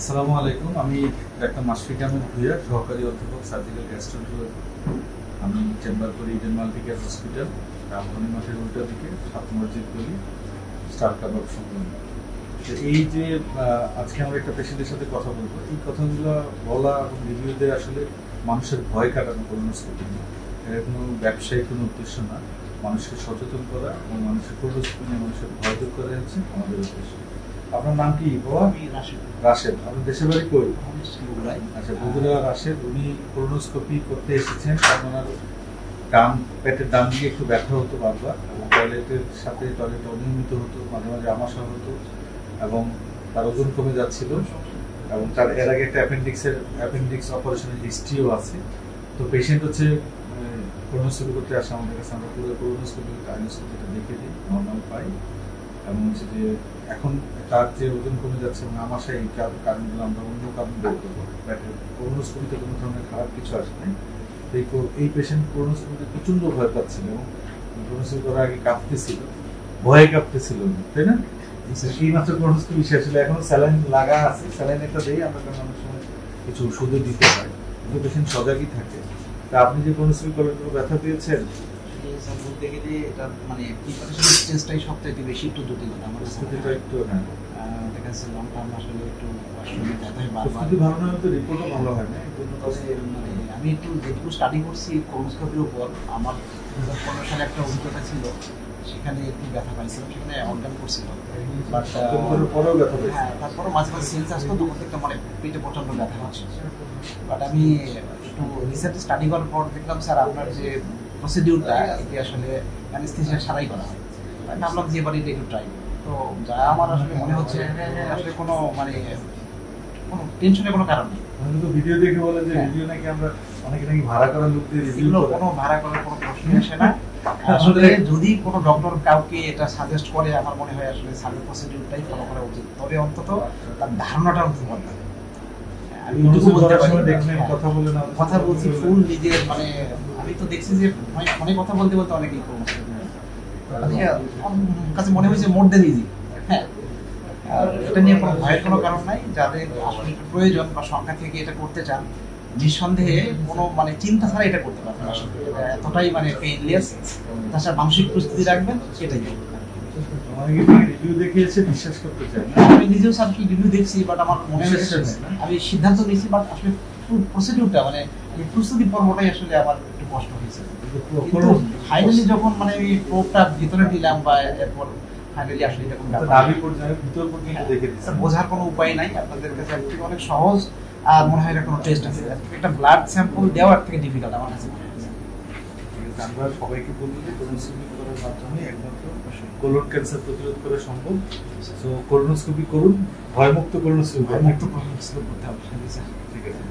আসসালামু আলাইকুম। আমি ডাক্তার মাশফিক আহমেদ ভূঁইয়া, সহকারী অধ্যাপক সার্জিক্যাল গ্যাস্ট্রোন্টারোলজি। আমি চেম্বার করি ইডেন মাল্টি কেয়ার হসপিটাল, রামধনী মাঠের উল্টা দিকে, সাত মসজিদ গলি, স্টার কাবাব সংলগ্ন। তো এই যে আজকে আমরা একটা পেশেন্টের সাথে কথা বলবো, এই কথাগুলো বলা এবং রিভিউতে আসলে মানুষের ভয় কাটানো কোলোনোস্কোপি নিয়ে। এর কোনো ব্যবসায়িক কোনো উদ্দেশ্য না, মানুষকে সচেতন করা এবং মানুষের কোলোনোস্কোপি নিয়ে মানুষের ভয় দূর করা হচ্ছে আমাদের উদ্দেশ্য। আপনার নাম কি? রাশেদ। আপনার দেশের বাড়ি কই? আচ্ছা, বগুড়া। রাশেদ, উনি কোলোনোস্কোপি করতে এসেছেন কারণ ওনার পেটের ডান দিকে একটু ব্যথা হতো বারবার, এবং টয়লেটের সাথে টয়লেট অনিয়মিত হতো, মাঝে মাঝে আমাশা হতো, এবং তার ওজন কমে যাচ্ছিল, এবং তার এর আগে একটা অ্যাপেন্ডিক্স অপারেশনের হিস্ট্রিও আছে। তো পেশেন্ট হচ্ছে কোলোনোস্কোপি করতে আসে আমাদের কাছে, আমরা পুরো কোলোনোস্কোপি কাইনোস্কোপিটা দেখে দিই, নর্মাল পাই, এবং হচ্ছে যে এখন তার যে ওজন কমে যাচ্ছে এবং আমাশা, এই কারণগুলো আমরা অন্য কারণ বের করবো। কোলোনোস্কোপিতে কোনো ধরনের খারাপ কিছু আসে নাই। এই পেশেন্ট কোলোনোস্কোপিতে প্রচন্ড ভয় পাচ্ছিল এবং কোলোনোস্কোপি করার আগে কাঁপতেছিল, ভয়ে কাঁপতেছিল, তাই না? এই মাত্র কোলোনোস্কোপি শেষ হলো, এখনো স্যালাইন লাগা আছে। স্যালাইন একটা দেই আমরা, কারণ অনেক সময় কিছু ওষুধও দিতে হয়, কিন্তু পেশেন্ট সজাগই থাকে। তা আপনি যে কোলোনোস্কোপি করার জন্য ব্যথা পেয়েছেন, বলতে গেলে এটা মানে প্রিপারেশন স্টেজটাই সবথেকে বেশি একটু জটিল। আমার প্রস্তুতিটা একটু দেখা যাচ্ছে লং টার্ম আসলে একটু অসুবিধা ব্যথায় প্রস্তুতি ভালো না হলে তো রিপোর্টও ভালো হয় না। মানে আমি একটু যেটুকু স্টাডি করছি কোলোনোস্কোপির উপর, আমার 2015 সালে একটা অভিজ্ঞতা ছিল, সেখানে একটু ব্যথা পাইছিলাম, সেখানে অর্গান করছিল, বাট পরেও ব্যথা পাইছি। হ্যাঁ, তারপরে মাঝে মাঝে সেন্স আসতো, তখন একটা মানে পেটে প্রচন্ড ব্যথা হচ্ছে। বাট আমি একটু রিসেন্ট স্টাডি করার পর দেখলাম স্যার আপনার যে প্রসিডিউরটা এটি আসলে অ্যানেস্থেসিয়া ছাড়াই করা হয়। ভাবলাম যে এবার এটা একটু ট্রাই করি। তো যা আমার আসলে মনে হচ্ছে আসলে কোনো মানে কোনো টেনশনের কোনো কারণ নেই। ভিডিও দেখে বলে যে ভিডিও নাকি আমরা অনেকে নাকি ভাড়া করা লোক দিয়ে রিভিউ এগুলো কোনো ভাড়া করার কোনো প্রশ্ন আসে না। আসলে যদি কোনো ডক্টর কাউকে এটা সাজেস্ট করে, আমার মনে হয় আসলে সার্ভিস প্রসিডিউরটাই ফলো করা উচিত, তবে অন্তত তার ধারণাটা অন্তত বদলাবে। আমি কথা বলছি ফুল নিজের, মানে আমি তো দেখছি যে ফোনে কথা বলতে বলতে অনেকেই কাছে মনে হয়েছে মোর দেন ইজি। হ্যাঁ, আর এটা নিয়ে কোনো ভয়ের কোনো কারণ নাই। যাদের আসলে প্রয়োজন বা সংখ্যা থেকে এটা করতে চান, নিঃসন্দেহে কোনো মানে চিন্তা ছাড়া এটা করতে পারবেন। আসলে এতটাই মানে পেইনলেস, তাছাড়া মানসিক প্রস্তুতি রাখবেন, সেটাই। রিভিউ দেখিয়েছে, বিশ্বাস করতে চাই না। আমি নিজেও সার্কিল রিভিউ দেখছি, বাট আমার মনে হয়েছে আমি সিদ্ধান্ত নিয়েছি, বাট আসলে প্রসিডিউরটা মানে প্রস্তুতি পর্বটাই আসলে আমার একটু কষ্ট হয়েছে। কিন্তু ফাইনালি যখন মানে আমি প্রোবটা ভিতরে দিলাম, বা এরপর ফাইনালি আসলে এটা কোনো ভিতর পর্যন্ত দেখে দিচ্ছি, বোঝার কোনো উপায় নাই। আপনাদের কাছে অনেক সহজ, আর মনে হয় এটা কোনো টেস্ট আছে, একটা ব্লাড স্যাম্পল দেওয়ার থেকে ডিফিকাল্ট আমার কাছে মনে হয়েছে। আমরা সবাইকে বলবো যে কোলোনোস্কোপি করার মাধ্যমে একমাত্র কোলন ক্যান্সার প্রতিরোধ করা সম্ভব। সো কোলোনোস্কোপি করুন, ভয়মুক্ত কোলোনোস্কোপি করতে হবে। ঠিক আছে।